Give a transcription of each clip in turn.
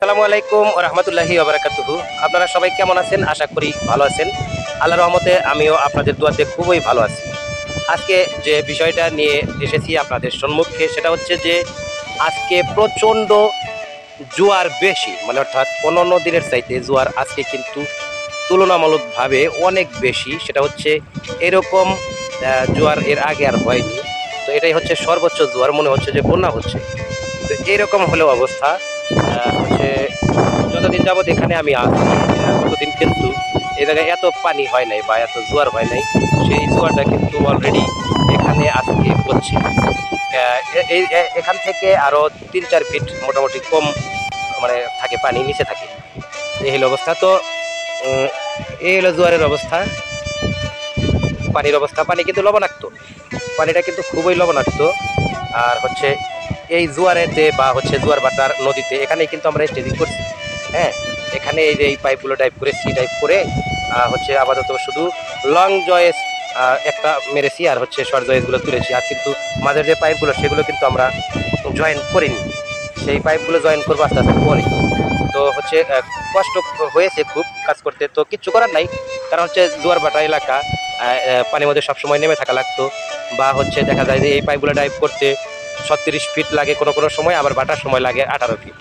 আসসালামু আলাইকুম ওয়া রাহমাতুল্লাহি ওয়া বারাকাতুহু। আপনারা সবাই কেমন আছেন? আশা করি ভালো আছেন। আল্লাহর রহমতে আমিও আপনাদের দোয়াতে খুবই ভালো আছি। আজকে যে বিষয়টা নিয়ে এসেছি আপনাদের সম্মুখে সেটা হচ্ছে যে আজকে প্রচণ্ড জোয়ার বেশি, মানে অর্থাৎ অন্যান্য দিনের চাইতে জোয়ার আজকে কিন্তু তুলনামূলকভাবে অনেক বেশি। সেটা হচ্ছে এরকম জোয়ার এর আগে আর হয়নি। তো এটাই হচ্ছে সর্বোচ্চ জোয়ার, মনে হচ্ছে যে বন্যা হচ্ছে। তো এইরকম হলেও অবস্থা হচ্ছে যতদিন যাবৎ এখানে আমি আছি ততদিন কিন্তু এই জায়গায় এত পানি হয় নাই বা এত জোয়ার হয় নাই। সেই জোয়ারটা কিন্তু অলরেডি এখানে আজকে হচ্ছে। এখান থেকে আরো 3-4 ফিট মোটামুটি কম মানে থাকে, পানি নিচে থাকে। এই হলো অবস্থা। তো উম, এই হলো জোয়ারের অবস্থা, পানির অবস্থা। পানি কিন্তু লবণাক্ত, পানিটা কিন্তু খুবই লবণাক্ত। আর হচ্ছে এই জোয়ারেতে বা হচ্ছে জোয়ার ভাটার নদীতে এখানে কিন্তু আমরা স্টেজিং করছি। হ্যাঁ, এখানে এই যে এই পাইপগুলো টাইপ করে সি টাইপ করে হচ্ছে আপাতত শুধু লং জয়েস একটা মেরেছি আর হচ্ছে শর্ট জয়েসগুলো তুলেছি। আর কিন্তু মাঝের যে পাইপগুলো সেগুলো কিন্তু আমরা জয়েন করিনি। সেই পাইপগুলো জয়েন করবো আস্তে আস্তে পরে। তো হচ্ছে কষ্ট হয়েছে খুব কাজ করতে, তো কিচ্ছু করার নাই। কারণ হচ্ছে জোয়ার ভাটা এলাকা, পানির মধ্যে সবসময় নেমে থাকা লাগতো। বা হচ্ছে দেখা যায় যে এই পাইপগুলো টাইপ করতে 36 ফিট লাগে কোনো কোনো সময়, আবার ভাটার সময় লাগে 18 ফিট।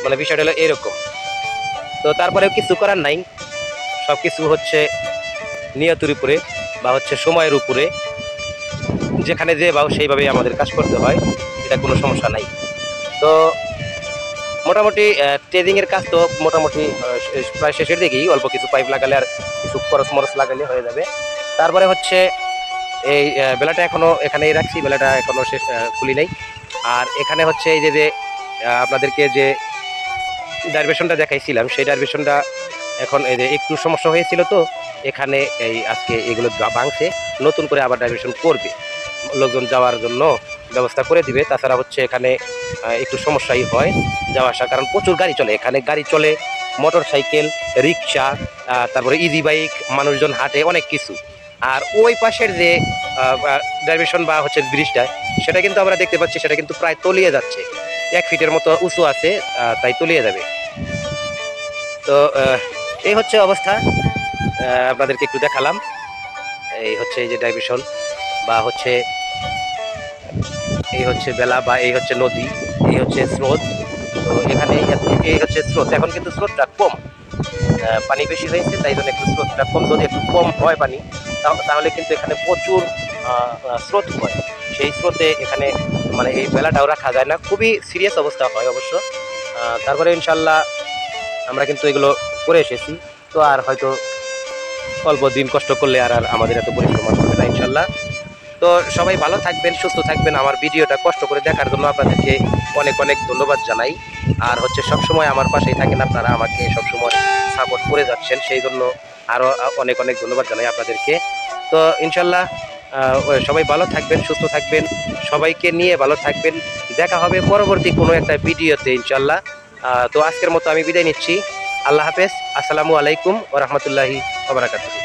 মানে বিষয়টা হলো এরকম। তো তারপরেও কিছু করার নাই, সব কিছু হচ্ছে নিয়তের উপরে বা হচ্ছে সময়ের উপরে। যেখানে যে বা সেইভাবেই আমাদের কাজ করতে হয়, এটা কোনো সমস্যা নাই। তো মোটামুটি ট্রেডিংয়ের কাজ তো মোটামুটি প্রায় শেষের দিকেই। অল্প কিছু পাইপ লাগালে আর কিছু খরচ মরচ লাগালে হয়ে যাবে। তারপরে হচ্ছে এই বেলাটা এখনও এখানেই রাখছি, বেলাটা এখনও শেষ খুলি নাই। আর এখানে হচ্ছে এই যে আপনাদেরকে যে ডাইভারশনটা দেখাইছিলাম সেই ডাইভারশনটা এখন এই যে একটু সমস্যা হয়েছিল, তো এখানে এই আজকে এগুলো ভাঙছে, নতুন করে আবার ডাইভারশন করবে, লোকজন যাওয়ার জন্য ব্যবস্থা করে দিবে। তাছাড়া হচ্ছে এখানে একটু সমস্যাই হয় যাওয়া আসা, কারণ প্রচুর গাড়ি চলে এখানে, গাড়ি চলে, মোটর সাইকেল, রিক্সা, তারপরে ইজি বাইক, মানুষজন হাঁটে, অনেক কিছু। আর ওই পাশের যে ডাইভারশন বা হচ্ছে ব্রিজটা, সেটা কিন্তু আমরা দেখতে পাচ্ছি সেটা কিন্তু প্রায় তলিয়ে যাচ্ছে, 1 ফিটের মতো উঁচু আছে, তাই তলিয়ে যাবে। তো এই হচ্ছে অবস্থা, আপনাদেরকে একটু দেখালাম। এই হচ্ছে এই যে ডাইভারশন বা হচ্ছে এই হচ্ছে বেলা বা এই হচ্ছে নদী, এই হচ্ছে স্রোত। তো এখানে এই হচ্ছে স্রোত, এখন কিন্তু স্রোতটা কম, পানি বেশি হয়েছে তাই জন্য একটু স্রোতটা কম। যদি একটু কম হয় পানি তাহলে কিন্তু এখানে প্রচুর স্রোত হয়। সেই স্রোতে এখানে মানে এই বেলাটাও রাখা যায় না, খুবই সিরিয়াস অবস্থা হয় অবশ্য। তারপরে ইনশাল্লাহ আমরা কিন্তু এগুলো করে এসেছি। তো আর হয়তো অল্প দিন কষ্ট করলে আর আমাদের এত পরিশ্রম হবে না ইনশাল্লাহ। তো সবাই ভালো থাকবেন, সুস্থ থাকবেন। আমার ভিডিওটা কষ্ট করে দেখার জন্য আপনাদেরকে অনেক অনেক ধন্যবাদ জানাই। আর হচ্ছে সবসময় আমার পাশেই থাকেন, আপনারা আমাকে সবসময় সাপোর্ট করে যাচ্ছেন, সেই জন্য আরও অনেক অনেক ধন্যবাদ জানাই আপনাদেরকে। তো ইনশাল্লাহ সবাই ভালো থাকবেন, সুস্থ থাকবেন, সবাইকে নিয়ে ভালো থাকবেন। দেখা হবে পরবর্তী কোনো একটা ভিডিওতে ইনশাল্লাহ। তো আজকের মতো আমি বিদায় নিচ্ছি। আল্লাহ হাফেজ। আসসালামু আলাইকুম ওয়া রাহমাতুল্লাহি ওয়া বারাকাতুহু।